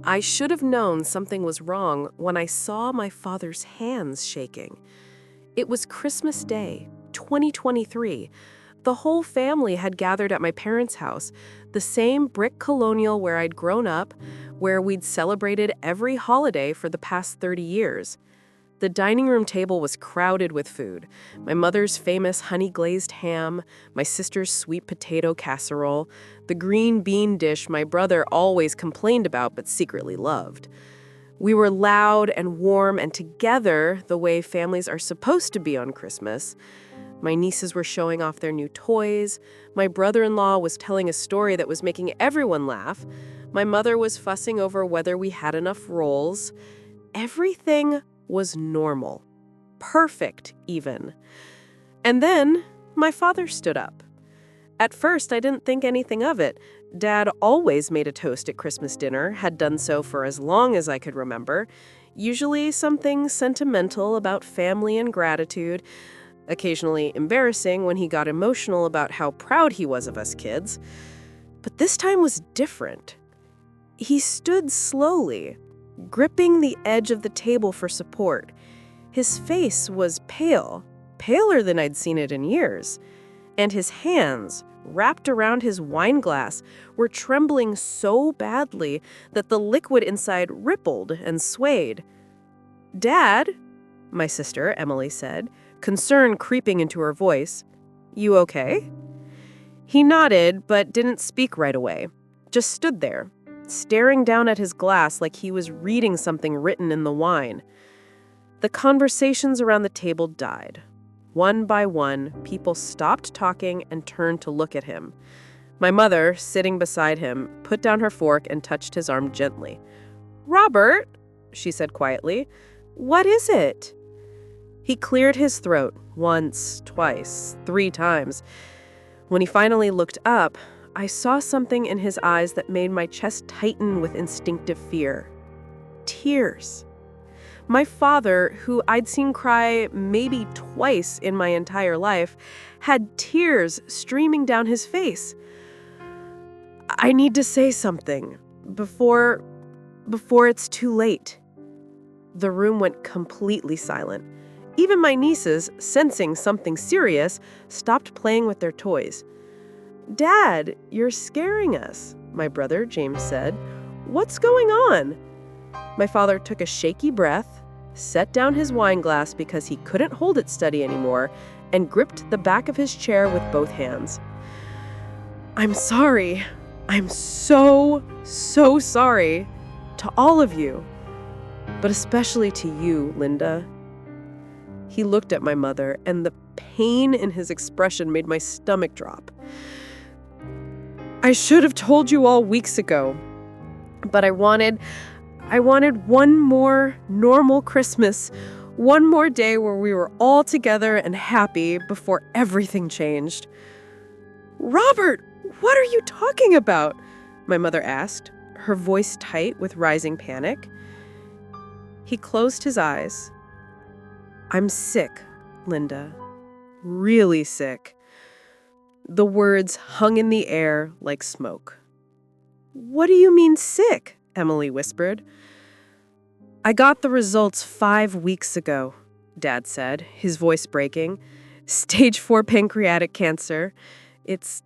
I should have known something was wrong when I saw my father's hands shaking. It was Christmas Day, 2023. The whole family had gathered at my parents' house, the same brick colonial where I'd grown up, where we'd celebrated every holiday for the past 30 years. The dining room table was crowded with food. My mother's famous honey-glazed ham, my sister's sweet potato casserole, the green bean dish my brother always complained about but secretly loved. We were loud and warm and together the way families are supposed to be on Christmas. My nieces were showing off their new toys. My brother-in-law was telling a story that was making everyone laugh. My mother was fussing over whether we had enough rolls. Everything was normal. Perfect, even. And then my father stood up. At first, I didn't think anything of it. Dad always made a toast at Christmas dinner, had done so for as long as I could remember. Usually something sentimental about family and gratitude, occasionally embarrassing when he got emotional about how proud he was of us kids. But this time was different. He stood slowly, gripping the edge of the table for support. His face was pale, paler than I'd seen it in years, and his hands, wrapped around his wine glass, were trembling so badly that the liquid inside rippled and swayed. "Dad," my sister, Emily, said, concern creeping into her voice. "You okay?" He nodded, but didn't speak right away, just stood there, staring down at his glass like he was reading something written in the wine. The conversations around the table died. One by one, people stopped talking and turned to look at him. My mother, sitting beside him, put down her fork and touched his arm gently. "Robert," she said quietly, "what is it?" He cleared his throat once, twice, 3 times. When he finally looked up, I saw something in his eyes that made my chest tighten with instinctive fear. Tears. My father, who I'd seen cry maybe twice in my entire life, had tears streaming down his face. "I need to say something before it's too late." The room went completely silent. Even my nieces, sensing something serious, stopped playing with their toys. "Dad, you're scaring us," my brother, James, said. "What's going on?" My father took a shaky breath, set down his wine glass because he couldn't hold it steady anymore, and gripped the back of his chair with both hands. "I'm sorry. I'm so sorry. To all of you. But especially to you, Linda." He looked at my mother, and the pain in his expression made my stomach drop. "I should have told you all weeks ago, but I wanted one more normal Christmas, one more day where we were all together and happy before everything changed." "Robert, what are you talking about?" my mother asked, her voice tight with rising panic. He closed his eyes. "I'm sick, Linda. Really sick." The words hung in the air like smoke. "What do you mean sick?" Emily whispered. "I got the results 5 weeks ago," Dad said, his voice breaking. "Stage 4 pancreatic cancer. It's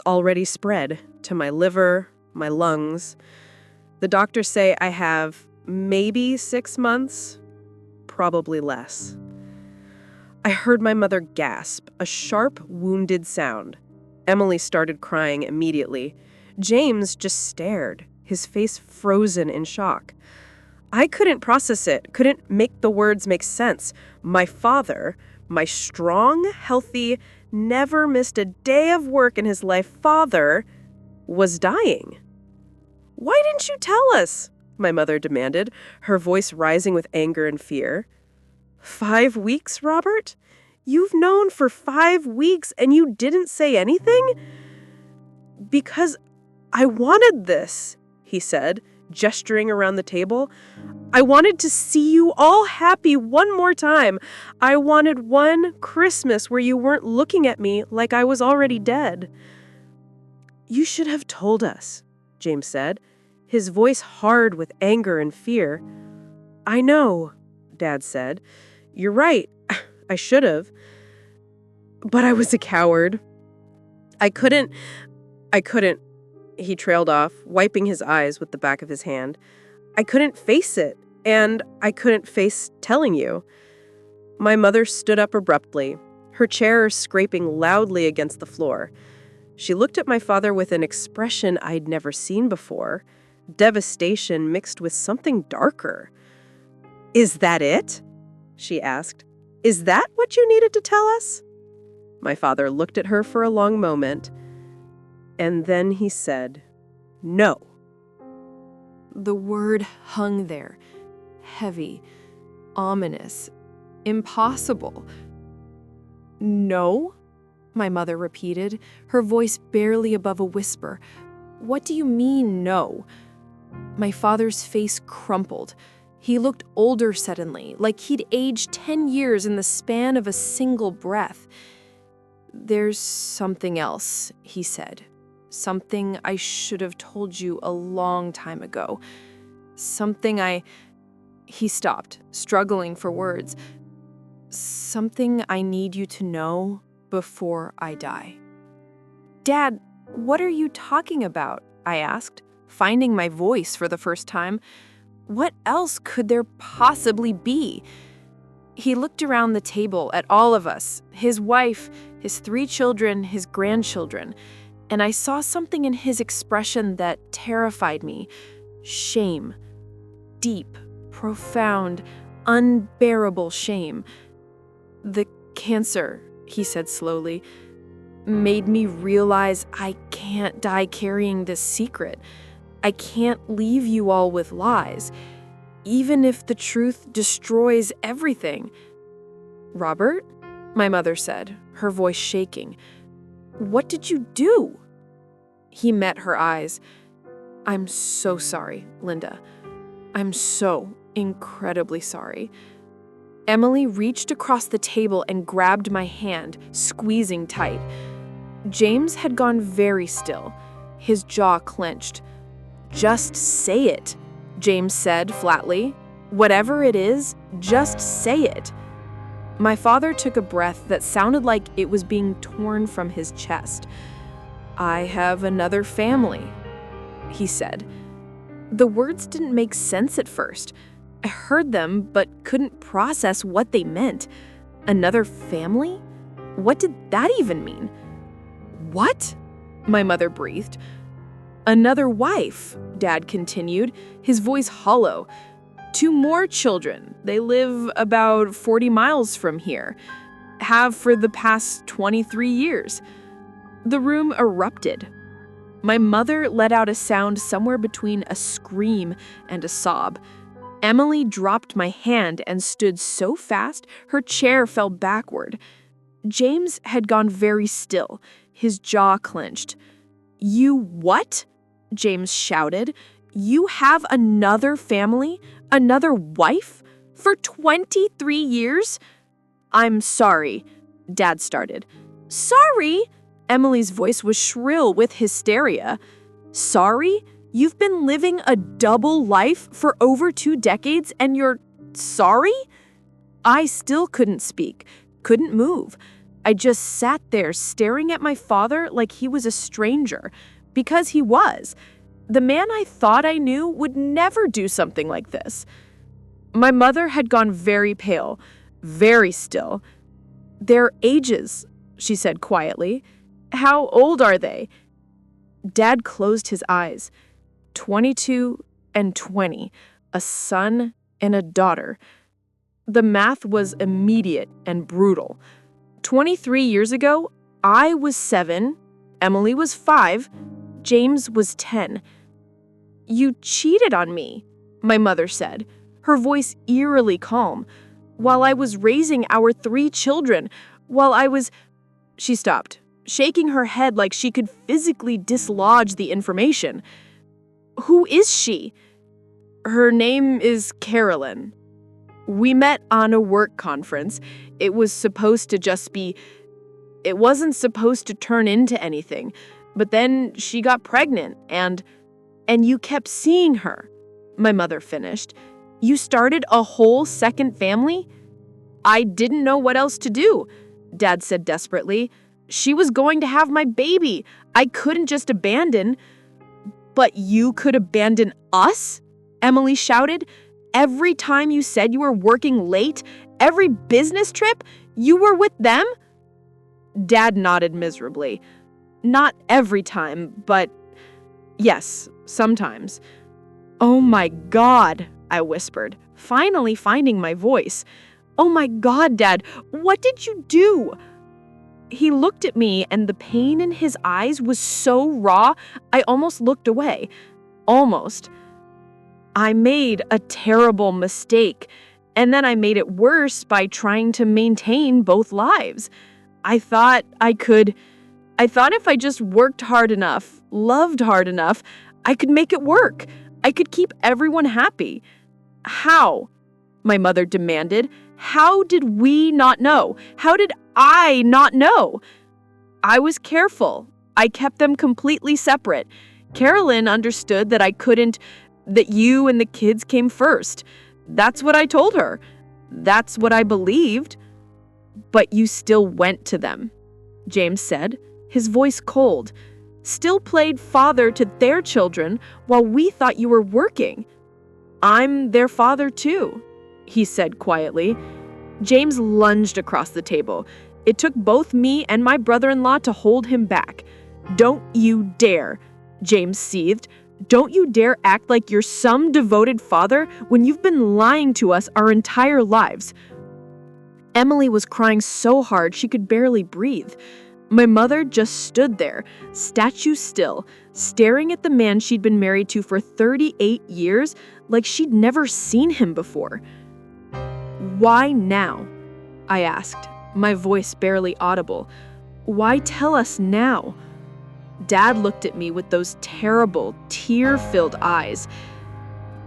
already spread to my liver, my lungs. The doctors say I have maybe 6 months, probably less." I heard my mother gasp, a sharp, wounded sound. Emily started crying immediately. James just stared, his face frozen in shock. I couldn't process it, couldn't make the words make sense. My father, my strong, healthy, never missed a day of work in his life father, was dying. "Why didn't you tell us?" my mother demanded, her voice rising with anger and fear. 5 weeks, Robert? You've known for 5 weeks and you didn't say anything? "Because I wanted this," he said, gesturing around the table. "I wanted to see you all happy one more time. I wanted one Christmas where you weren't looking at me like I was already dead." "You should have told us," James said. his voice hard with anger and fear. "I know," Dad said. "You're right. I should have. But I was a coward. I couldn't, he trailed off, wiping his eyes with the back of his hand. "I couldn't face it, and I couldn't face telling you." My mother stood up abruptly, her chair scraping loudly against the floor. She looked at my father with an expression I'd never seen before, devastation mixed with something darker. "Is that it?" she asked. "Is that what you needed to tell us?" My father looked at her for a long moment, and then he said, "No." The word hung there, heavy, ominous, impossible. "No?" my mother repeated, her voice barely above a whisper. "What do you mean, no?" My father's face crumpled. He looked older suddenly, like he'd aged 10 years in the span of a single breath. "There's something else," he said. "Something I should have told you a long time ago. He stopped, struggling for words. "Something I need you to know before I die." "Dad, what are you talking about?" I asked, finding my voice for the first time. What else could there possibly be? He looked around the table at all of us, his wife, his 3 children, his grandchildren, and I saw something in his expression that terrified me. Shame. Deep, profound, unbearable shame. "The cancer," he said slowly, "made me realize I can't die carrying this secret. I can't leave you all with lies, even if the truth destroys everything." "Robert?" my mother said, her voice shaking. "What did you do?" He met her eyes. "I'm so sorry, Linda. I'm so incredibly sorry." Emily reached across the table and grabbed my hand, squeezing tight. James had gone very still, his jaw clenched. "Just say it," James said flatly. "Whatever it is, just say it." My father took a breath that sounded like it was being torn from his chest. "I have another family," he said. The words didn't make sense at first. I heard them, but couldn't process what they meant. Another family? What did that even mean? "What?" my mother breathed. "Another wife," Dad continued, his voice hollow. "2 more children. They live about 40 miles from here. Have for the past 23 years. The room erupted. My mother let out a sound somewhere between a scream and a sob. Emily dropped my hand and stood so fast her chair fell backward. James had gone very still, his jaw clenched. "You what?" James shouted. "You have another family? Another wife? For 23 years? "I'm sorry," Dad started. "Sorry?" Emily's voice was shrill with hysteria. "Sorry? You've been living a double life for over 2 decades and you're sorry?" I still couldn't speak, couldn't move. I just sat there staring at my father like he was a stranger, because he was. The man I thought I knew would never do something like this. My mother had gone very pale, very still. "Their ages," she said quietly. "How old are they?" Dad closed his eyes. 22 and 20, a son and a daughter. The math was immediate and brutal. 23 years ago, I was 7, Emily was 5, James was 10. "You cheated on me," my mother said, her voice eerily calm. "While I was raising our 3 children, She stopped, shaking her head like she could physically dislodge the information. "Who is she?" "Her name is Carolyn. We met on a work conference. It wasn't supposed to turn into anything, but then she got pregnant and..." And you kept seeing her, my mother finished. You started a whole second family? I didn't know what else to do, Dad said desperately. She was going to have my baby. I couldn't just abandon. But you could abandon us? Emily shouted. Every time you said you were working late, every business trip, you were with them? Dad nodded miserably. Not every time, but yes, sometimes. Oh my God, I whispered, finally finding my voice. Oh my God, Dad, what did you do? He looked at me, and the pain in his eyes was so raw, I almost looked away. Almost. I made a terrible mistake, and then I made it worse by trying to maintain both lives. I thought if I just worked hard enough, loved hard enough, I could make it work. I could keep everyone happy. How? My mother demanded. How did we not know? How did I not know? I was careful. I kept them completely separate. Carolyn understood that you and the kids came first. That's what I told her. That's what I believed. But you still went to them, James said, his voice cold. Still played father to their children while we thought you were working. I'm their father too, he said quietly. James lunged across the table. It took both me and my brother-in-law to hold him back. Don't you dare, James seethed. Don't you dare act like you're some devoted father when you've been lying to us our entire lives. Emily was crying so hard she could barely breathe. My mother just stood there, statue still, staring at the man she'd been married to for 38 years like she'd never seen him before. Why now? I asked, my voice barely audible. Why tell us now? Dad looked at me with those terrible, tear-filled eyes.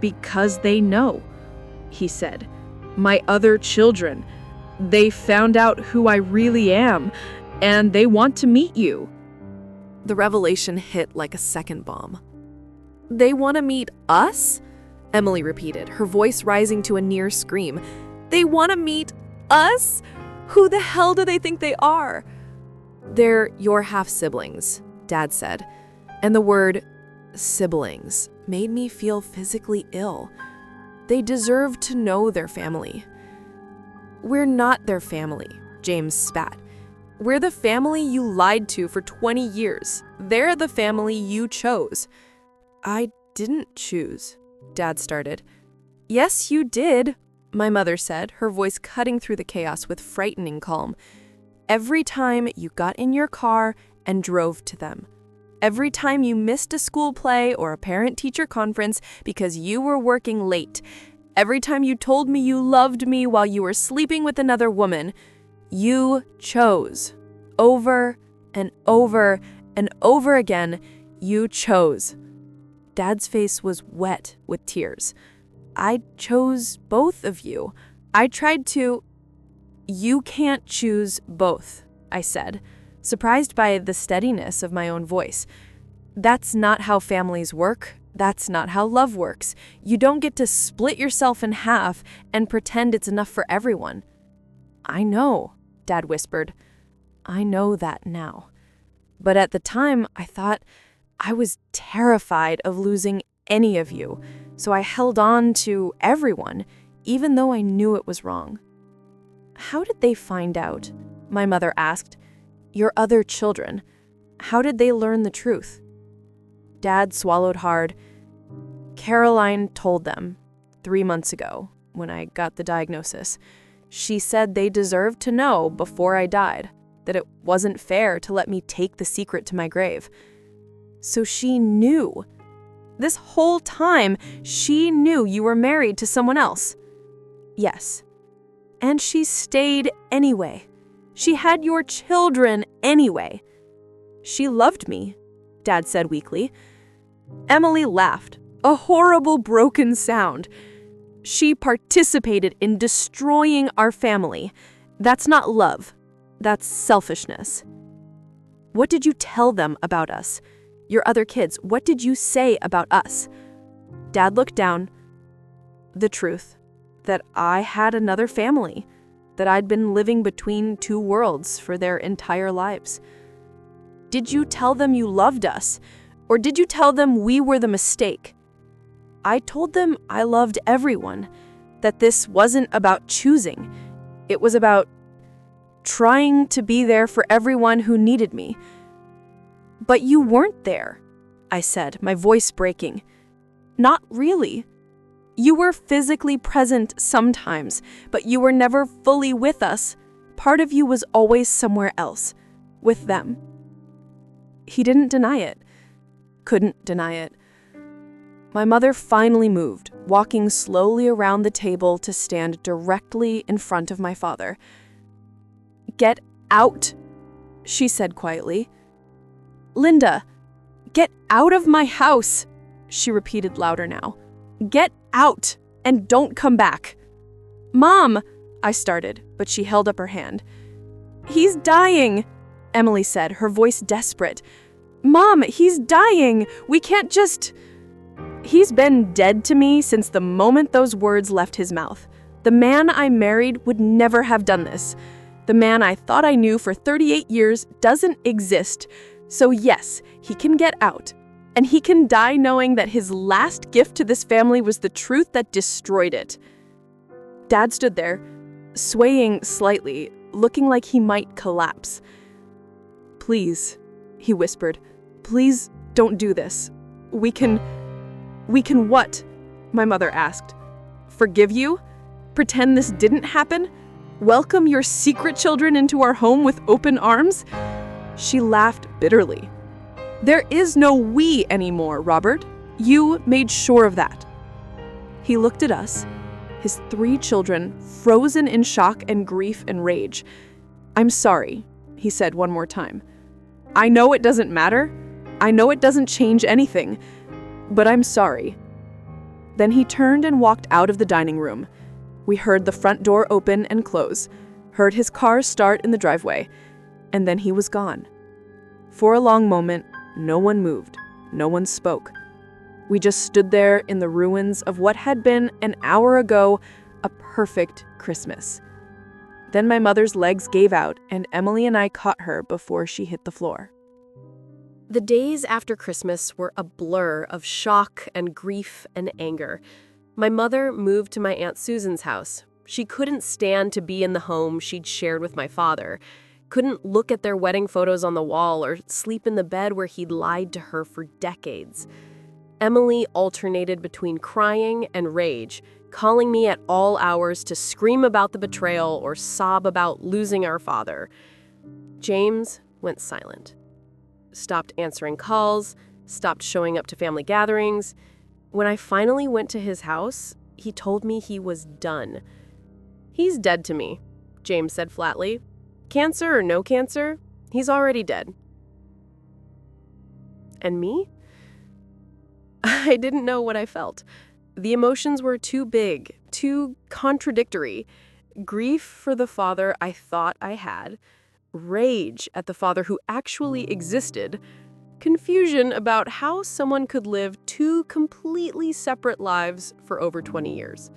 Because they know, he said. My other children. They found out who I really am, and they want to meet you. The revelation hit like a second bomb. They want to meet us? Emily repeated, her voice rising to a near scream. They want to meet us? Who the hell do they think they are? They're your half-siblings, Dad said, and the word siblings made me feel physically ill. They deserve to know their family. We're not their family, James spat. We're the family you lied to for 20 years. They're the family you chose. I didn't choose, Dad started. Yes, you did, my mother said, her voice cutting through the chaos with frightening calm. Every time you got in your car and drove to them. Every time you missed a school play or a parent-teacher conference because you were working late. Every time you told me you loved me while you were sleeping with another woman. You chose. Over and over and over again, you chose. Dad's face was wet with tears. I chose both of you. I tried to... You can't choose both, I said, surprised by the steadiness of my own voice. That's not how families work. That's not how love works. You don't get to split yourself in half and pretend it's enough for everyone. I know, Dad whispered. I know that now. But at the time, I thought I was terrified of losing any of you, so I held on to everyone, even though I knew it was wrong. How did they find out? My mother asked. Your other children. How did they learn the truth? Dad swallowed hard. Caroline told them 3 months ago, when I got the diagnosis. She said they deserved to know before I died, that it wasn't fair to let me take the secret to my grave. So she knew. This whole time, she knew you were married to someone else. Yes. And she stayed anyway. She had your children anyway. She loved me, Dad said weakly. Emily laughed, a horrible broken sound. She participated in destroying our family. That's not love. That's selfishness. What did you tell them about us? your other kids, what did you say about us? Dad looked down. The truth, that I had another family, that I'd been living between two worlds for their entire lives. Did you tell them you loved us, or did you tell them we were the mistake? I told them I loved everyone, that this wasn't about choosing. It was about trying to be there for everyone who needed me. But you weren't there, I said, my voice breaking. Not really. You were physically present sometimes, but you were never fully with us. Part of you was always somewhere else, with them. He didn't deny it. Couldn't deny it. My mother finally moved, walking slowly around the table to stand directly in front of my father. "Get out," she said quietly. "Linda, get out of my house," she repeated louder now. "Get out and don't come back." "Mom," I started, but she held up her hand. "He's dying," Emily said, her voice desperate. "Mom, he's dying. We can't just—" He's been dead to me since the moment those words left his mouth. The man I married would never have done this. The man I thought I knew for 38 years doesn't exist. So yes, he can get out. And he can die knowing that his last gift to this family was the truth that destroyed it. Dad stood there, swaying slightly, looking like he might collapse. "Please," he whispered, "please don't do this. We can what?" my mother asked. "Forgive you? Pretend this didn't happen? Welcome your secret children into our home with open arms?" She laughed bitterly. "There is no we anymore, Robert. You made sure of that." He looked at us, his 3 children frozen in shock and grief and rage. "I'm sorry," he said one more time. "I know it doesn't matter. I know it doesn't change anything. But I'm sorry." Then he turned and walked out of the dining room. We heard the front door open and close, heard his car start in the driveway, and then he was gone. For a long moment, no one moved, no one spoke. We just stood there in the ruins of what had been, an hour ago, a perfect Christmas. Then my mother's legs gave out, and Emily and I caught her before she hit the floor. The days after Christmas were a blur of shock and grief and anger. My mother moved to my Aunt Susan's house. She couldn't stand to be in the home she'd shared with my father, couldn't look at their wedding photos on the wall or sleep in the bed where he'd lied to her for decades. Emily alternated between crying and rage, calling me at all hours to scream about the betrayal or sob about losing our father. James went silent. Stopped answering calls, stopped showing up to family gatherings. When I finally went to his house, he told me he was done. "He's dead to me," James said flatly. "Cancer or no cancer, he's already dead." And me? I didn't know what I felt. The emotions were too big, too contradictory. Grief for the father I thought I had, rage at the father who actually existed, confusion about how someone could live 2 completely separate lives for over 20 years.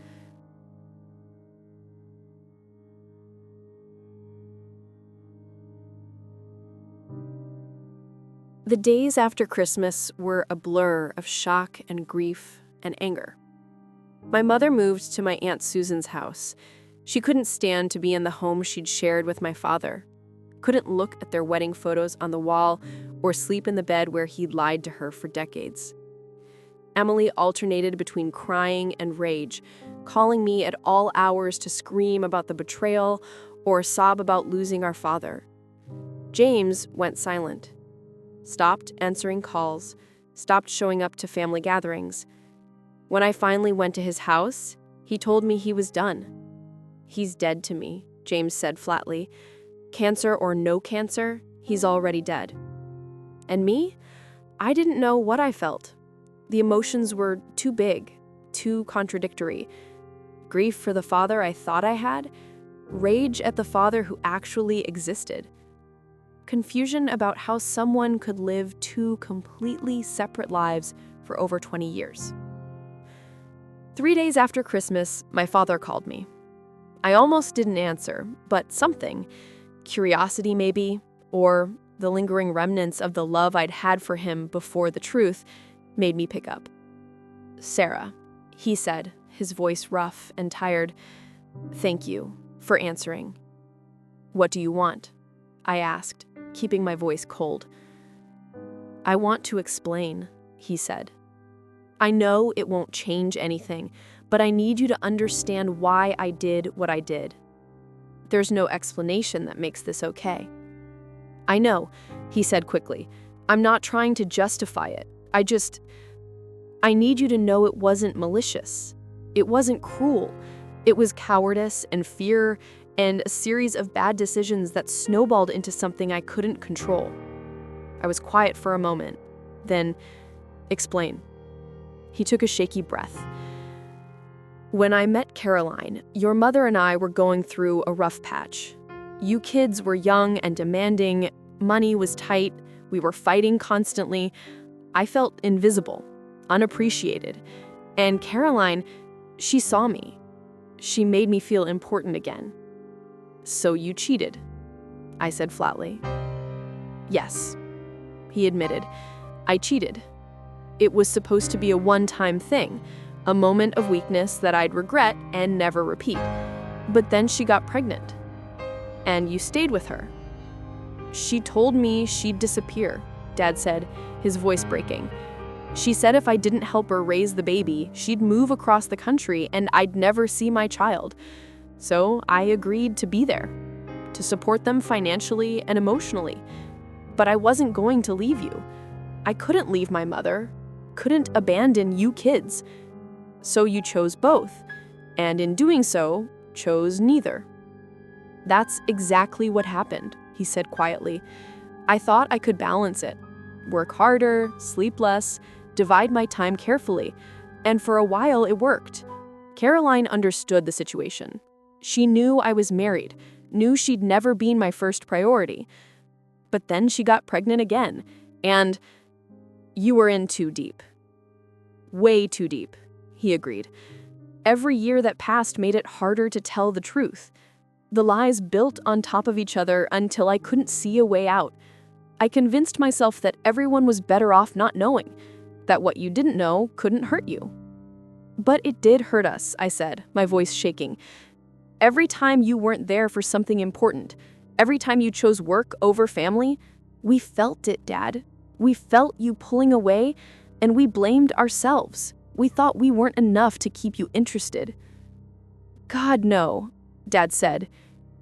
The days after Christmas were a blur of shock and grief and anger. My mother moved to my Aunt Susan's house. She couldn't stand to be in the home she'd shared with my father, couldn't look at their wedding photos on the wall or sleep in the bed where he'd lied to her for decades. Emily alternated between crying and rage, calling me at all hours to scream about the betrayal or sob about losing our father. James went silent, stopped answering calls, stopped showing up to family gatherings. When I finally went to his house, he told me he was done. "He's dead to me," James said flatly. "Cancer or no cancer, he's already dead." And me? I didn't know what I felt. The emotions were too big, too contradictory. Grief for the father I thought I had, rage at the father who actually existed. confusion about how someone could live two completely separate lives for over 20 years. 3 days after Christmas, my father called me. I almost didn't answer, but something, curiosity maybe, or the lingering remnants of the love I'd had for him before the truth, made me pick up. "Sarah," he said, his voice rough and tired, "thank you for answering." "What do you want?" I asked, keeping my voice cold. "I want to explain," he said. "I know it won't change anything, but I need you to understand why I did what I did. There's no explanation that makes this okay." "I know," he said quickly. "I'm not trying to justify it. I need you to know it wasn't malicious. It wasn't cruel. It was cowardice and fear and a series of bad decisions that snowballed into something I couldn't control." I was quiet for a moment. Then, "Explain." He took a shaky breath. "When I met Caroline, your mother and I were going through a rough patch. You kids were young and demanding, money was tight, we were fighting constantly. I felt invisible, unappreciated. And Caroline, she saw me. She made me feel important again." "So you cheated?" I said flatly. "Yes," he admitted. "I cheated. It was supposed to be a one-time thing, a moment of weakness that I'd regret and never repeat. But then she got pregnant. And you stayed with her." "She told me she'd disappear," Dad said, his voice breaking. "She said if I didn't help her raise the baby, she'd move across the country and I'd never see my child. So I agreed to be there, to support them financially and emotionally. But I wasn't going to leave you. I couldn't leave my mother, couldn't abandon you kids. So you chose both, and in doing so, chose neither." "That's exactly what happened," he said quietly. "I thought I could balance it, work harder, sleep less, divide my time carefully, and for a while it worked. Caroline understood the situation. She knew I was married, knew she'd never been my first priority. But then she got pregnant again, and you were in too deep." "Way too deep," he agreed. "Every year that passed made it harder to tell the truth. The lies built on top of each other until I couldn't see a way out. I convinced myself that everyone was better off not knowing, that what you didn't know couldn't hurt you." "But it did hurt us," I said, my voice shaking. "Every time you weren't there for something important, every time you chose work over family, we felt it, Dad. We felt you pulling away, and we blamed ourselves. We thought we weren't enough to keep you interested." "God, no," Dad said,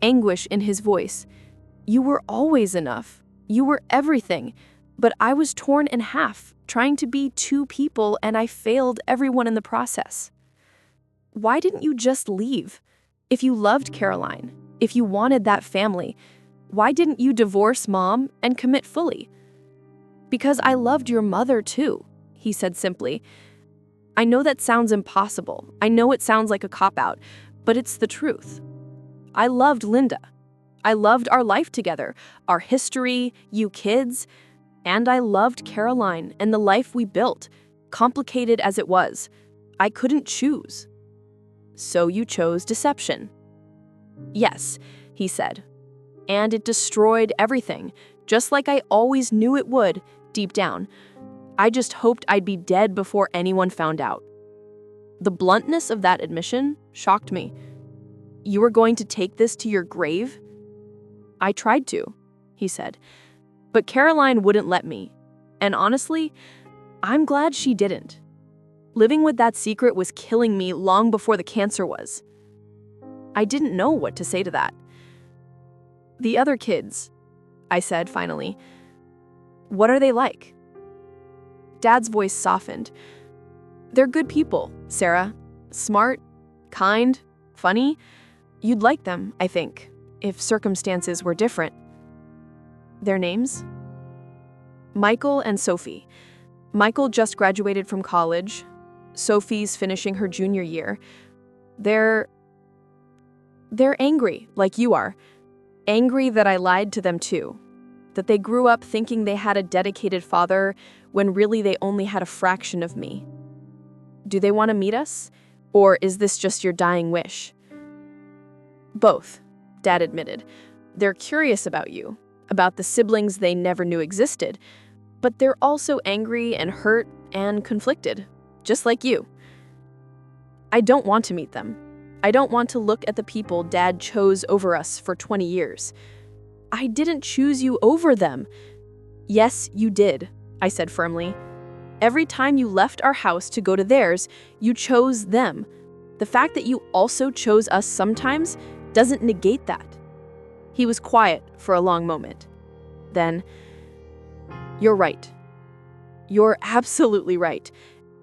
anguish in his voice. "You were always enough. You were everything. But I was torn in half, trying to be two people, and I failed everyone in the process." "Why didn't you just leave? If you loved Caroline, if you wanted that family, why didn't you divorce Mom and commit fully?" "Because I loved your mother too," he said simply. "I know that sounds impossible. I know it sounds like a cop-out, but it's the truth. I loved Linda. I loved our life together, our history, you kids, and I loved Caroline and the life we built, complicated as it was. I couldn't choose." "So you chose deception?" "Yes," he said. "And it destroyed everything, just like I always knew it would, deep down. I just hoped I'd be dead before anyone found out." The bluntness of that admission shocked me. "You were going to take this to your grave?" "I tried to," he said. "But Caroline wouldn't let me. And honestly, I'm glad she didn't. Living with that secret was killing me long before the cancer was." I didn't know what to say to that. "The other kids," I said finally. "What are they like?" Dad's voice softened. "They're good people, Sarah. Smart, kind, funny. You'd like them, I think, if circumstances were different." "Their names?" "Michael and Sophie. Michael just graduated from college. Sophie's finishing her junior year. They're angry, like you are. Angry that I lied to them too. that they grew up thinking they had a dedicated father when really they only had a fraction of me. Do they want to meet us? Or is this just your dying wish? Both, Dad admitted. They're curious about you, about the siblings they never knew existed, but they're also angry and hurt and conflicted, just like you. I don't want to meet them. I don't want to look at the people Dad chose over us for 20 years. I didn't choose you over them. Yes, you did, I said firmly. Every time you left our house to go to theirs, you chose them. The fact that you also chose us sometimes doesn't negate that. He was quiet for a long moment. Then, you're right. You're absolutely right.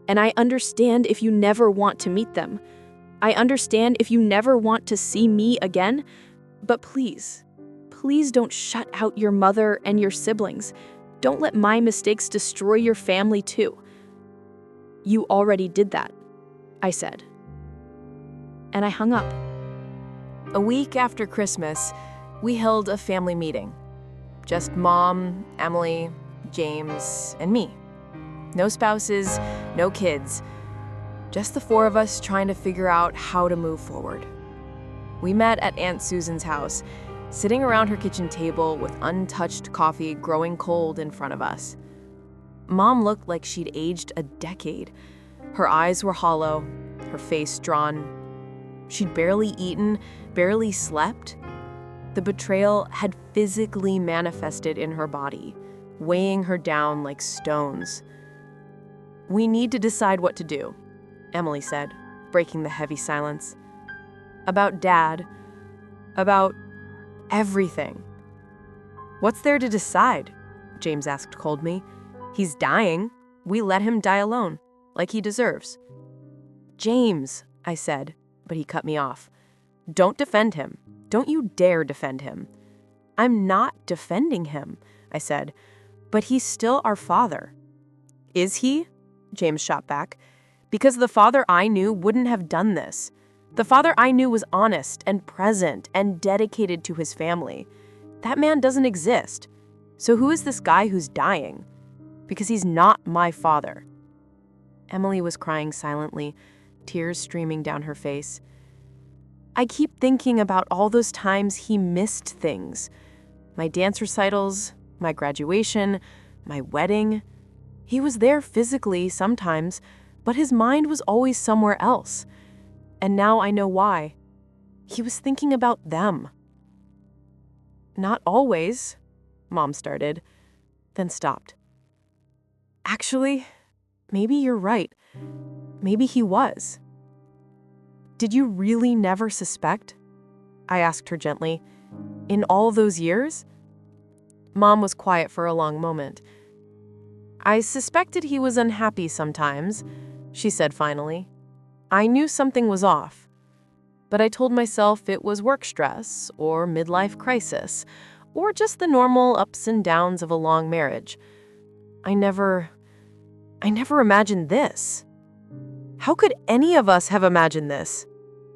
And I understand if you never want to meet them. I understand if you never want to see me again. But please don't shut out your mother and your siblings. Don't let my mistakes destroy your family too. You already did that, I said. And I hung up. A week after Christmas, we held a family meeting. Just Mom, Emily, James, and me. No spouses, no kids. Just the four of us trying to figure out how to move forward. We met at Aunt Susan's house, sitting around her kitchen table with untouched coffee growing cold in front of us. Mom looked like she'd aged a decade. Her eyes were hollow, her face drawn. She'd barely eaten, barely slept. The betrayal had physically manifested in her body, weighing her down like stones. "We need to decide what to do," Emily said, breaking the heavy silence. "About Dad, about everything." "What's there to decide?" James asked coldly. "He's dying. We let him die alone, like he deserves." "James," I said, but he cut me off. "Don't defend him. Don't you dare defend him." "I'm not defending him," I said, "but he's still our father." "Is he?" James shot back. "Because the father I knew wouldn't have done this. The father I knew was honest and present and dedicated to his family. That man doesn't exist. So who is this guy who's dying? Because he's not my father." Emily was crying silently, tears streaming down her face. "I keep thinking about all those times he missed things. My dance recitals, my graduation, my wedding. He was there physically sometimes, but his mind was always somewhere else. And now I know why. He was thinking about them." "Not always," Mom started, then stopped. "Actually, maybe you're right. Maybe he was." "Did you really never suspect?" I asked her gently. "In all those years?" Mom was quiet for a long moment. "I suspected he was unhappy sometimes," she said finally. "I knew something was off. But I told myself it was work stress or midlife crisis or just the normal ups and downs of a long marriage. I never imagined this." "How could any of us have imagined this?"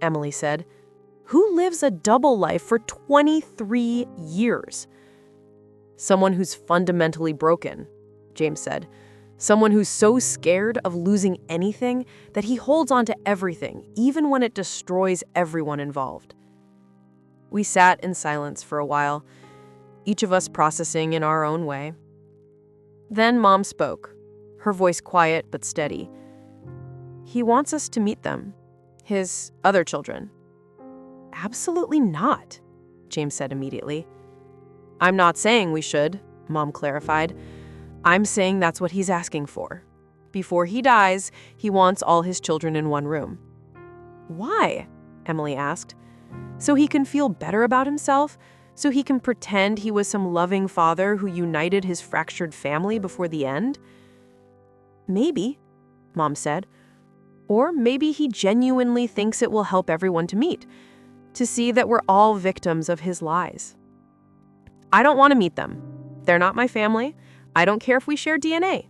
Emily said. "Who lives a double life for 23 years? "Someone who's fundamentally broken," James said. "Someone who's so scared of losing anything that he holds on to everything, even when it destroys everyone involved." We sat in silence for a while, each of us processing in our own way. Then Mom spoke, her voice quiet but steady. "He wants us to meet them, his other children." "Absolutely not," James said immediately. "I'm not saying we should," Mom clarified. "I'm saying that's what he's asking for. Before he dies, he wants all his children in one room." "Why?" Emily asked. "So he can feel better about himself? So he can pretend he was some loving father who united his fractured family before the end?" "Maybe," Mom said. "Or maybe he genuinely thinks it will help everyone to meet, to see that we're all victims of his lies." "I don't want to meet them. They're not my family. I don't care if we share DNA."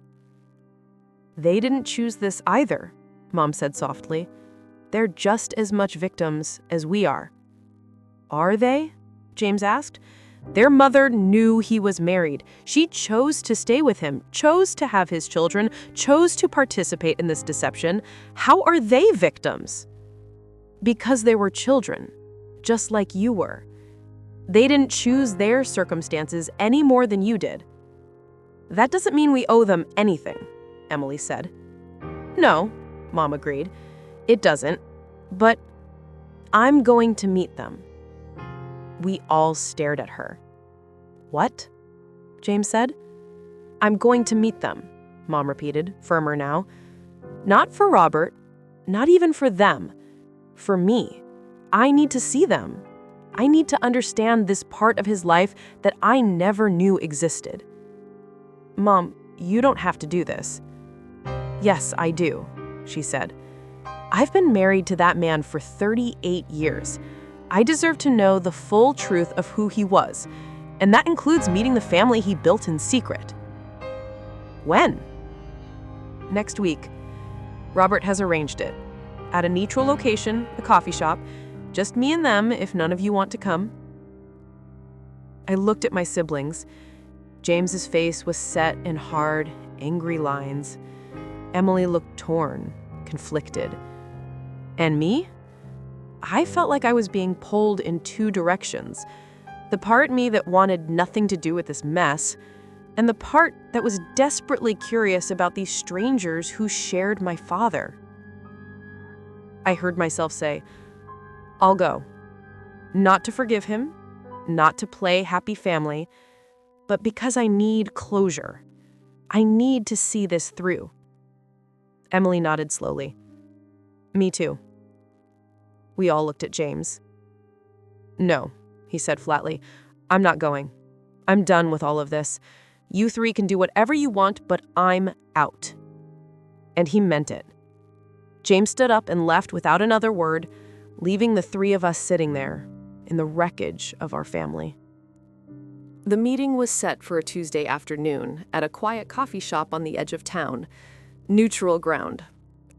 "They didn't choose this either," Mom said softly. "They're just as much victims as we are." "Are they?" James asked. Their mother knew he was married. She chose to stay with him, chose to have his children, chose to participate in this deception. How are they victims? Because they were children, just like you were. They didn't choose their circumstances any more than you did. That doesn't mean we owe them anything, Emily said. No, Mom agreed. It doesn't. But I'm going to meet them. We all stared at her. What? James said. I'm going to meet them, Mom repeated, firmer now. Not for Robert, not even for them. For me. I need to see them. I need to understand this part of his life that I never knew existed. Mom, you don't have to do this. Yes, I do, she said. I've been married to that man for 38 years. I deserve to know the full truth of who he was, and that includes meeting the family he built in secret. When? Next week. Robert has arranged it. At a neutral location, a coffee shop. Just me and them if none of you want to come. I looked at my siblings. James's face was set in hard, angry lines. Emily looked torn, conflicted. And me? I felt like I was being pulled in two directions. The part me that wanted nothing to do with this mess, and the part that was desperately curious about these strangers who shared my father. I heard myself say, I'll go. Not to forgive him, not to play happy family, but because I need closure. I need to see this through. Emily nodded slowly. Me too. We all looked at James. No, he said flatly. I'm not going. I'm done with all of this. You three can do whatever you want, but I'm out. And he meant it. James stood up and left without another word, leaving the three of us sitting there in the wreckage of our family. The meeting was set for a Tuesday afternoon at a quiet coffee shop on the edge of town, neutral ground,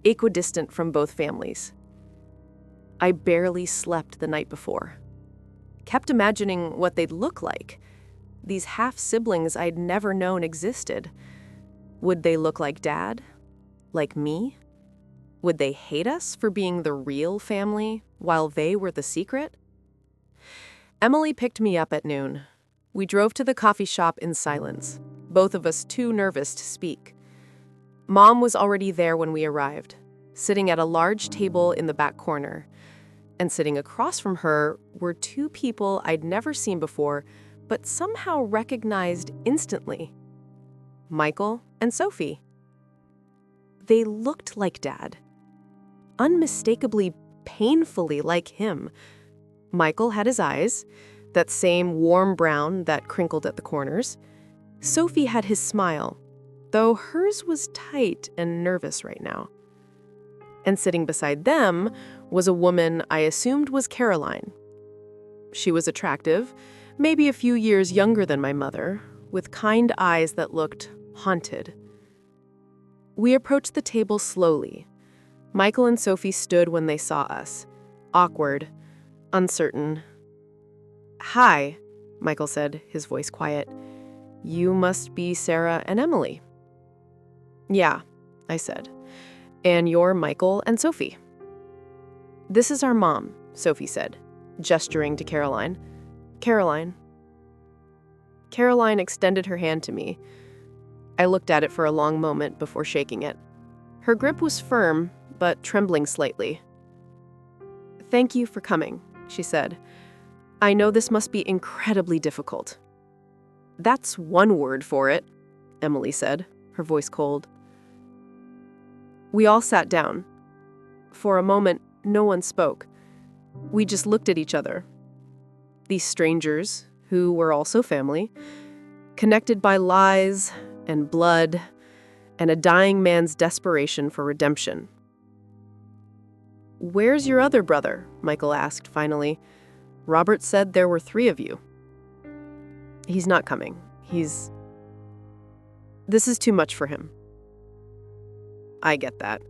equidistant from both families. I barely slept the night before. Kept imagining what they'd look like. These half-siblings I'd never known existed. Would they look like Dad? Like me? Would they hate us for being the real family while they were the secret? Emily picked me up at noon. We drove to the coffee shop in silence, both of us too nervous to speak. Mom was already there when we arrived, sitting at a large table in the back corner. And sitting across from her were two people I'd never seen before, but somehow recognized instantly. Michael and Sophie. They looked like Dad. Unmistakably, painfully like him. Michael had his eyes, that same warm brown that crinkled at the corners. Sophie had his smile, though hers was tight and nervous right now. And sitting beside them was a woman I assumed was Caroline. She was attractive, maybe a few years younger than my mother, with kind eyes that looked haunted. We approached the table slowly. Michael and Sophie stood when they saw us, awkward, uncertain. Hi, Michael said, his voice quiet. You must be Sarah and Emily. Yeah, I said. And you're Michael and Sophie. This is our mom, Sophie said, gesturing to Caroline. Caroline. Caroline extended her hand to me. I looked at it for a long moment before shaking it. Her grip was firm, but trembling slightly. Thank you for coming, she said. I know this must be incredibly difficult. That's one word for it, Emily said, her voice cold. We all sat down. For a moment, no one spoke. We just looked at each other. These strangers, who were also family, connected by lies and blood and a dying man's desperation for redemption. Where's your other brother? Michael asked finally. Robert said there were 3 of you. He's not coming. This is too much for him. I get that.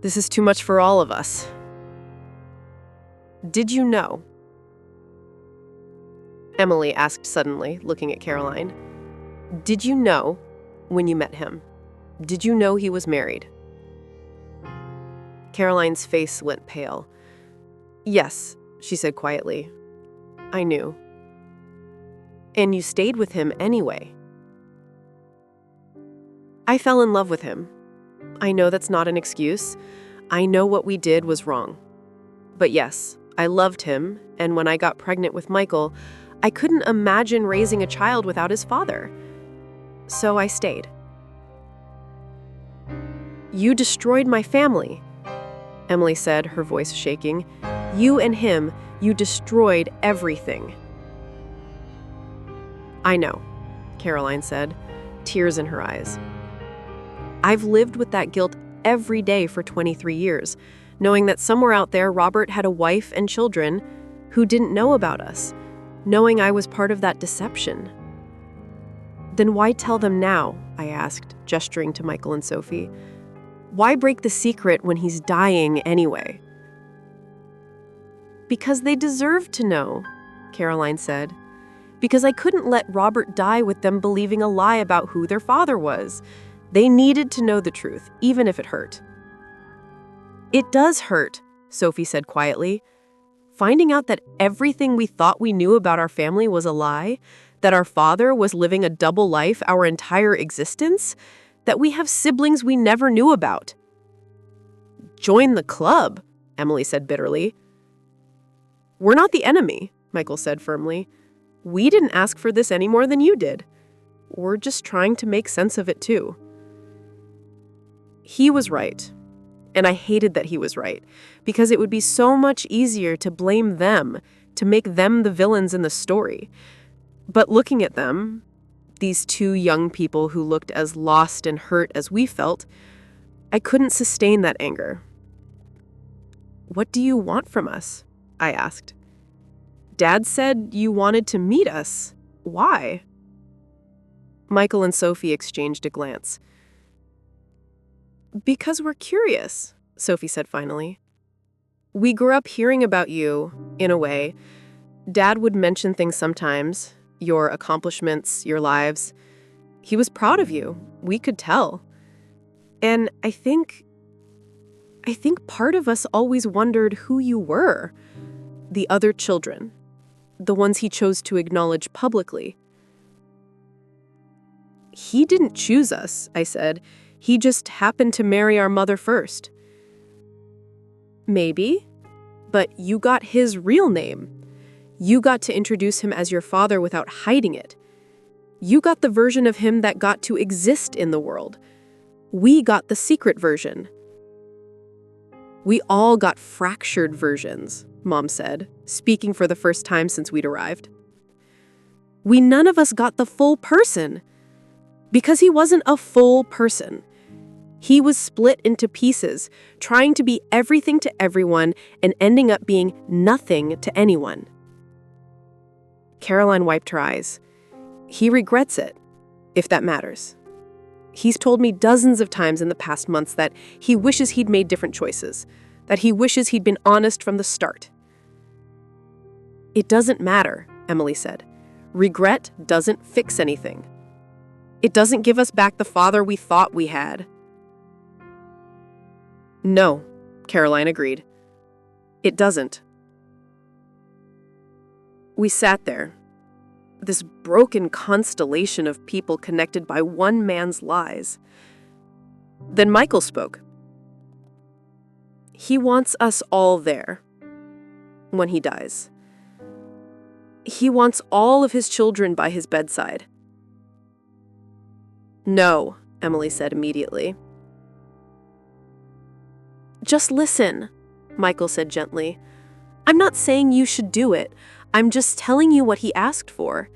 This is too much for all of us. Did you know? Emily asked suddenly, looking at Caroline. Did you know when you met him? Did you know he was married? Caroline's face went pale. Yes, she said quietly. I knew. And you stayed with him anyway. I fell in love with him. I know that's not an excuse. I know what we did was wrong. But yes, I loved him, and when I got pregnant with Michael, I couldn't imagine raising a child without his father. So I stayed. You destroyed my family, Emily said, her voice shaking. You and him, you destroyed everything. I know, Caroline said, tears in her eyes. I've lived with that guilt every day for 23 years, knowing that somewhere out there Robert had a wife and children who didn't know about us, knowing I was part of that deception. Then why tell them now? I asked, gesturing to Michael and Sophie. Why break the secret when he's dying anyway? Because they deserve to know, Caroline said. Because I couldn't let Robert die with them believing a lie about who their father was. They needed to know the truth, even if it hurt. It does hurt, Sophie said quietly. Finding out that everything we thought we knew about our family was a lie, that our father was living a double life our entire existence, that we have siblings we never knew about. Join the club, Emily said bitterly. We're not the enemy, Michael said firmly. We didn't ask for this any more than you did. We're just trying to make sense of it too. He was right. And I hated that he was right, because it would be so much easier to blame them, to make them the villains in the story. But looking at them, these two young people who looked as lost and hurt as we felt, I couldn't sustain that anger. What do you want from us? I asked. Dad said you wanted to meet us. Why? Michael and Sophie exchanged a glance. Because we're curious, Sophie said finally. We grew up hearing about you, in a way. Dad would mention things sometimes, your accomplishments, your lives. He was proud of you. We could tell. And I think part of us always wondered who you were. The other children. The ones he chose to acknowledge publicly. He didn't choose us, I said. He just happened to marry our mother first. Maybe, but you got his real name. You got to introduce him as your father without hiding it. You got the version of him that got to exist in the world. We got the secret version. We all got fractured versions, Mom said, speaking for the first time since we'd arrived. None of us got the full person. Because he wasn't a full person. He was split into pieces, trying to be everything to everyone and ending up being nothing to anyone. Caroline wiped her eyes. He regrets it, if that matters. He's told me dozens of times in the past months that he wishes he'd made different choices, that he wishes he'd been honest from the start. It doesn't matter, Emily said. Regret doesn't fix anything. It doesn't give us back the father we thought we had. No, Caroline agreed. It doesn't. We sat there, this broken constellation of people connected by one man's lies. Then Michael spoke. He wants us all there when he dies. He wants all of his children by his bedside. No, Emily said immediately. Just listen, Michael said gently. I'm not saying you should do it. I'm just telling you what he asked for.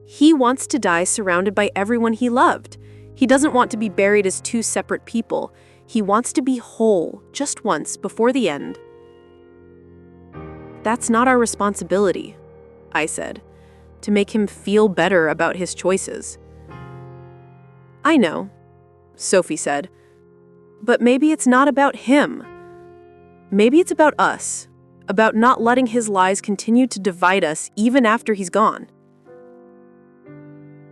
He wants to die surrounded by everyone he loved. He doesn't want to be buried as two separate people. He wants to be whole, just once, before the end. That's not our responsibility, I said, to make him feel better about his choices. I know, Sophie said. But maybe it's not about him. Maybe it's about us, about not letting his lies continue to divide us even after he's gone.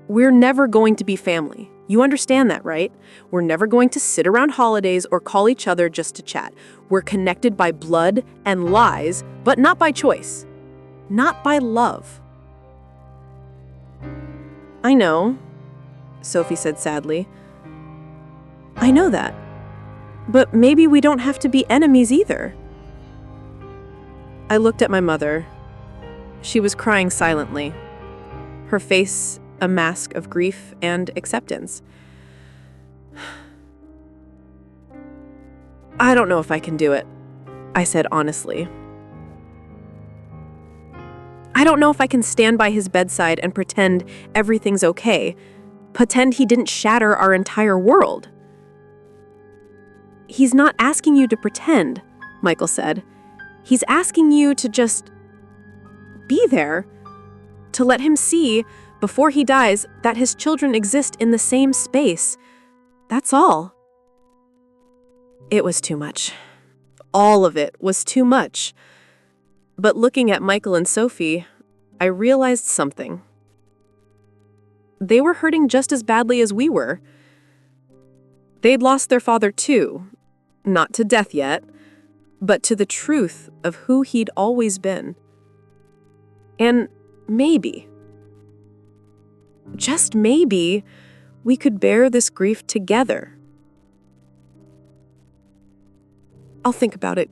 We're never going to be family. You understand that, right? We're never going to sit around holidays or call each other just to chat. We're connected by blood and lies, but not by choice. Not by love. I know, Sophie said sadly. I know that. But maybe we don't have to be enemies either. I looked at my mother. She was crying silently, her face a mask of grief and acceptance. I don't know if I can do it, I said honestly. I don't know if I can stand by his bedside and pretend everything's okay, pretend he didn't shatter our entire world. He's not asking you to pretend, Michael said. He's asking you to just be there, to let him see, before he dies, that his children exist in the same space. That's all. It was too much. All of it was too much. But looking at Michael and Sophie, I realized something. They were hurting just as badly as we were. They'd lost their father too, not to death yet, but to the truth of who he'd always been. And maybe, just maybe, we could bear this grief together. I'll think about it,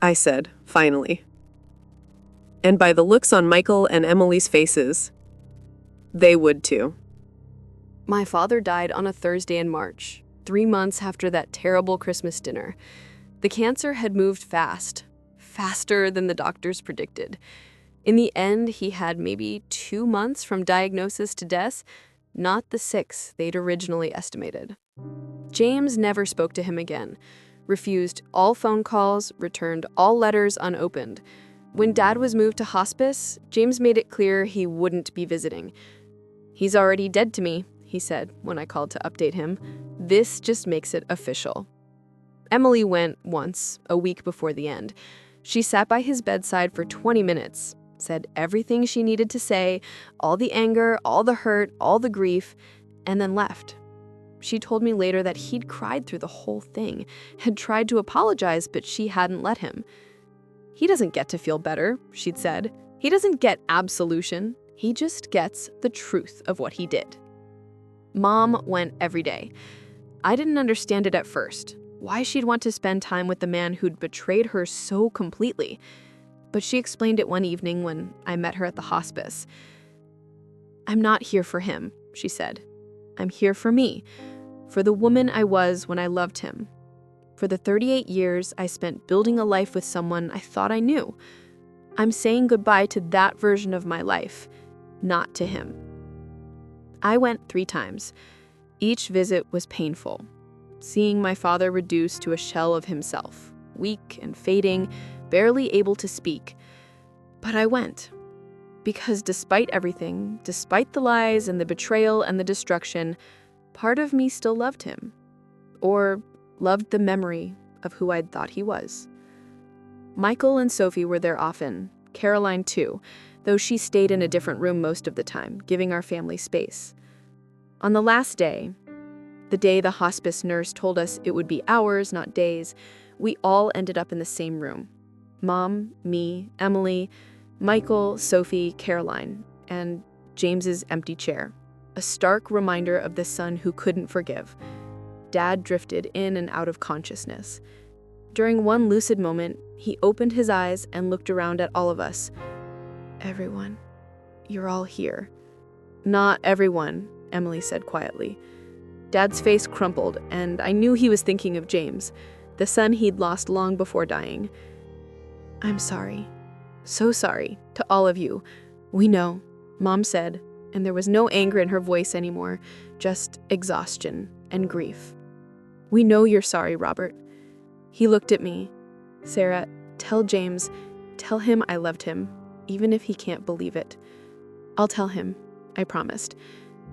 I said, finally. And by the looks on Michael and Emily's faces, they would too. My father died on a Thursday in March, 3 months after that terrible Christmas dinner. The cancer had moved fast, faster than the doctors predicted. In the end, he had maybe 2 months from diagnosis to death, not the 6 they'd originally estimated. James never spoke to him again, refused all phone calls, returned all letters unopened. When Dad was moved to hospice, James made it clear he wouldn't be visiting. "He's already dead to me," he said when I called to update him. "This just makes it official." Emily went once, a week before the end. She sat by his bedside for 20 minutes, said everything she needed to say, all the anger, all the hurt, all the grief, and then left. She told me later that he'd cried through the whole thing, had tried to apologize, but she hadn't let him. "He doesn't get to feel better," she'd said. "He doesn't get absolution. He just gets the truth of what he did." Mom went every day. I didn't understand it at first, why she'd want to spend time with the man who'd betrayed her so completely. But she explained it one evening when I met her at the hospice. "I'm not here for him," she said. "I'm here for me, for the woman I was when I loved him. For the 38 years I spent building a life with someone I thought I knew. I'm saying goodbye to that version of my life, not to him." I went 3 times. Each visit was painful. Seeing my father reduced to a shell of himself, weak and fading, barely able to speak. But I went. Because despite everything, despite the lies and the betrayal and the destruction, part of me still loved him. Or loved the memory of who I'd thought he was. Michael and Sophie were there often, Caroline too, though she stayed in a different room most of the time, giving our family space. On the last day, the day the hospice nurse told us it would be hours, not days, we all ended up in the same room. Mom, me, Emily, Michael, Sophie, Caroline, and James's empty chair. A stark reminder of the son who couldn't forgive. Dad drifted in and out of consciousness. During one lucid moment, he opened his eyes and looked around at all of us. "Everyone, you're all here." "Not everyone," Emily said quietly. Dad's face crumpled, and I knew he was thinking of James, the son he'd lost long before dying. "I'm sorry. So sorry to all of you. We know," Mom said, and there was no anger in her voice anymore, just exhaustion and grief. "We know you're sorry, Robert." He looked at me. "Sarah, tell James, tell him I loved him, even if he can't believe it." "I'll tell him," I promised,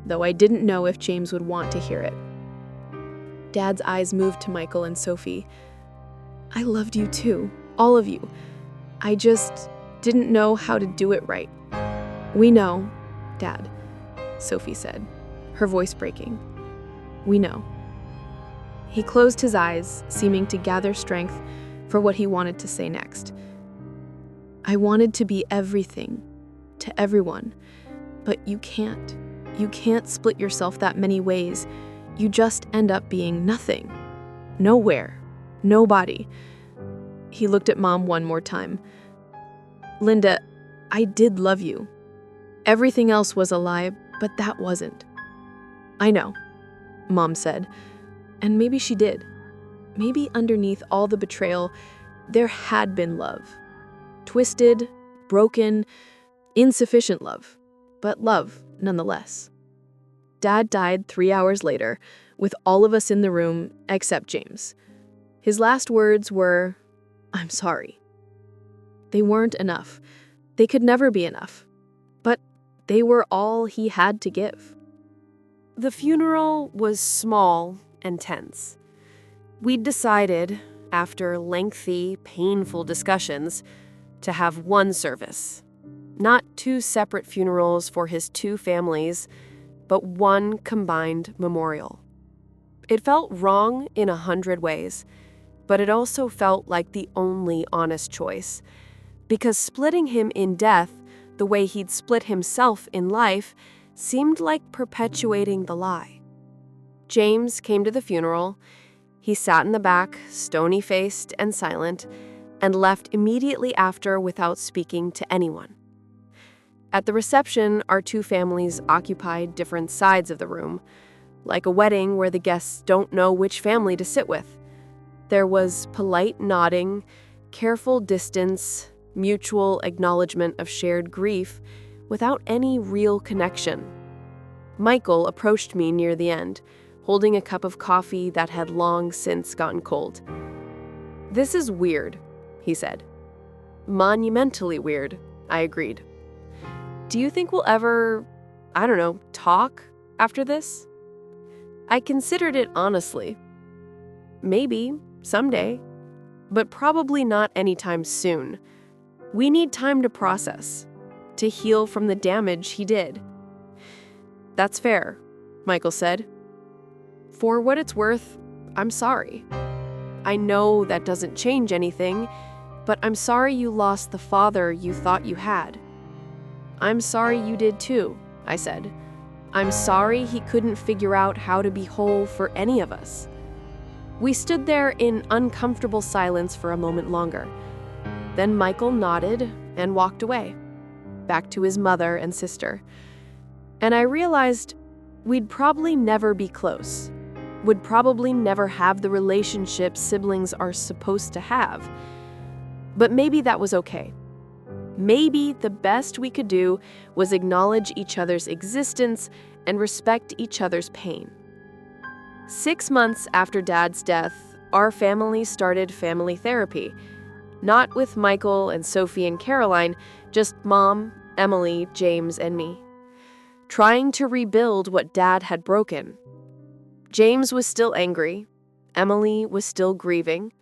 though I didn't know if James would want to hear it. Dad's eyes moved to Michael and Sophie. I loved you too, all of you. I just didn't know how to do it right. We know, Dad, Sophie said, her voice breaking. We know. He closed his eyes, seeming to gather strength for what he wanted to say next. I wanted to be everything to everyone, but you can't. You can't split yourself that many ways. You just end up being nothing. Nowhere. Nobody. He looked at Mom one more time. Linda, I did love you. Everything else was a lie, but that wasn't. I know, Mom said. And maybe she did. Maybe underneath all the betrayal, there had been love. Twisted, broken, insufficient love, but love nonetheless. Dad died 3 hours later, with all of us in the room except James. His last words were, "I'm sorry." They weren't enough. They could never be enough. But they were all he had to give. The funeral was small and tense. We'd decided, after lengthy, painful discussions, to have one service. Not 2 separate funerals for his 2 families, but one combined memorial. It felt wrong in 100 ways, but it also felt like the only honest choice. Because splitting him in death, the way he'd split himself in life, seemed like perpetuating the lie. James came to the funeral. He sat in the back, stony-faced and silent, and left immediately after without speaking to anyone. At the reception, our 2 families occupied different sides of the room, like a wedding where the guests don't know which family to sit with. There was polite nodding, careful distance, mutual acknowledgement of shared grief, without any real connection. Michael approached me near the end, holding a cup of coffee that had long since gotten cold. "This is weird," he said. "Monumentally weird," I agreed. "Do you think we'll ever, talk after this?" I considered it honestly. Maybe, someday, but probably not anytime soon. We need time to process, to heal from the damage he did. "That's fair," Michael said. "For what it's worth, I'm sorry. I know that doesn't change anything, but I'm sorry you lost the father you thought you had." "I'm sorry you did too," I said. "I'm sorry he couldn't figure out how to be whole for any of us." We stood there in uncomfortable silence for a moment longer. Then Michael nodded and walked away, back to his mother and sister. And I realized we'd probably never be close. Would probably never have the relationship siblings are supposed to have. But maybe that was okay. Maybe the best we could do was acknowledge each other's existence and respect each other's pain. 6 months after Dad's death, our family started family therapy. Not with Michael and Sophie and Caroline, just Mom, Emily, James, and me. Trying to rebuild what Dad had broken. James was still angry. Emily was still grieving.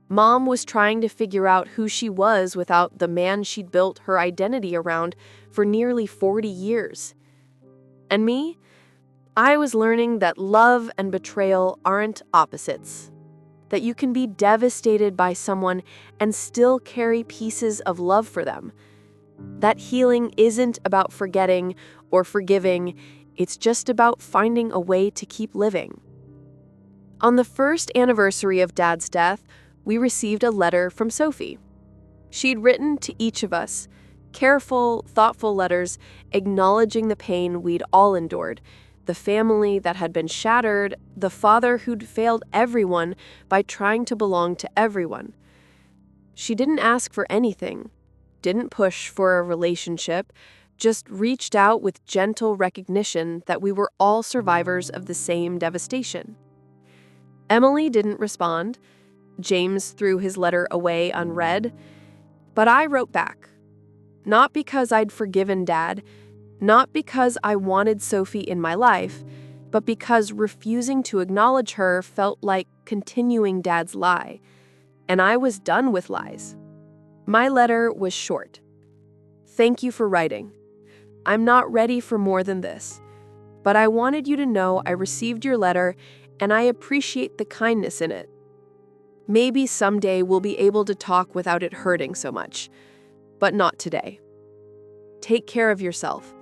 Mom was trying to figure out who she was without the man she'd built her identity around for nearly 40 years. And me? I was learning that love and betrayal aren't opposites. That you can be devastated by someone and still carry pieces of love for them. That healing isn't about forgetting or forgiving, it's just about finding a way to keep living. On the 1st anniversary of Dad's death, we received a letter from Sophie. She'd written to each of us, careful, thoughtful letters acknowledging the pain we'd all endured, the family that had been shattered, the father who'd failed everyone by trying to belong to everyone. She didn't ask for anything, didn't push for a relationship, just reached out with gentle recognition that we were all survivors of the same devastation. Emily didn't respond. James threw his letter away unread. But I wrote back. Not because I'd forgiven Dad, not because I wanted Sophie in my life, but because refusing to acknowledge her felt like continuing Dad's lie. and I was done with lies. My letter was short. Thank you for writing. I'm not ready for more than this, but I wanted you to know I received your letter and I appreciate the kindness in it. Maybe someday we'll be able to talk without it hurting so much, but not today. Take care of yourself,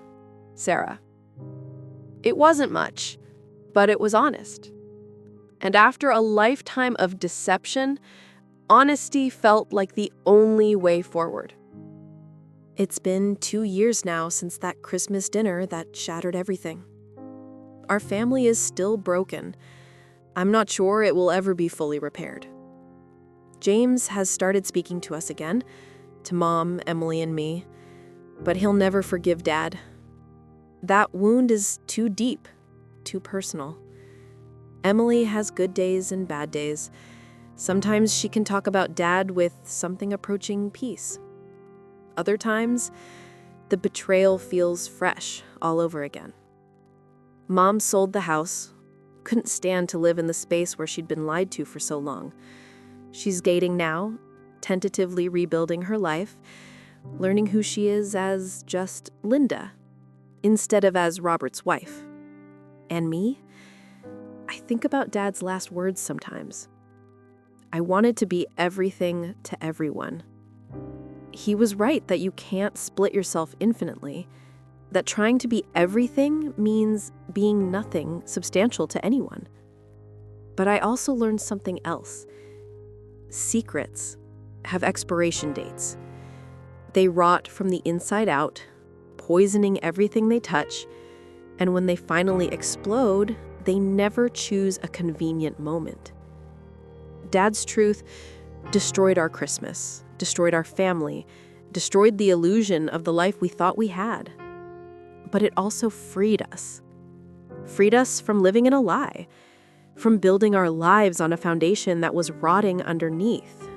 Sarah. It wasn't much, but it was honest. And after a lifetime of deception, honesty felt like the only way forward. It's been 2 years now since that Christmas dinner that shattered everything. Our family is still broken. I'm not sure it will ever be fully repaired. James has started speaking to us again, to Mom, Emily, and me, but he'll never forgive Dad. That wound is too deep, too personal. Emily has good days and bad days. Sometimes she can talk about Dad with something approaching peace. Other times, the betrayal feels fresh all over again. Mom sold the house, couldn't stand to live in the space where she'd been lied to for so long. She's dating now, tentatively rebuilding her life, learning who she is as just Linda, instead of as Robert's wife. And me? I think about Dad's last words sometimes. I wanted to be everything to everyone. He was right that you can't split yourself infinitely, that trying to be everything means being nothing substantial to anyone. But I also learned something else. Secrets have expiration dates. They rot from the inside out, poisoning everything they touch, and when they finally explode, they never choose a convenient moment. Dad's truth destroyed our Christmas, destroyed our family, destroyed the illusion of the life we thought we had. But it also freed us from living in a lie, from building our lives on a foundation that was rotting underneath,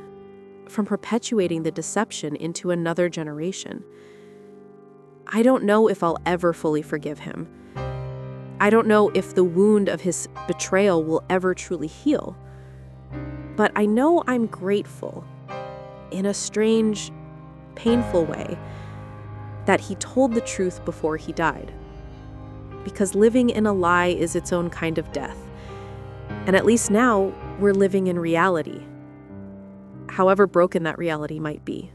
from perpetuating the deception into another generation. I don't know if I'll ever fully forgive him. I don't know if the wound of his betrayal will ever truly heal. But I know I'm grateful, in a strange, painful way, that he told the truth before he died. Because living in a lie is its own kind of death. And at least now, we're living in reality, however broken that reality might be.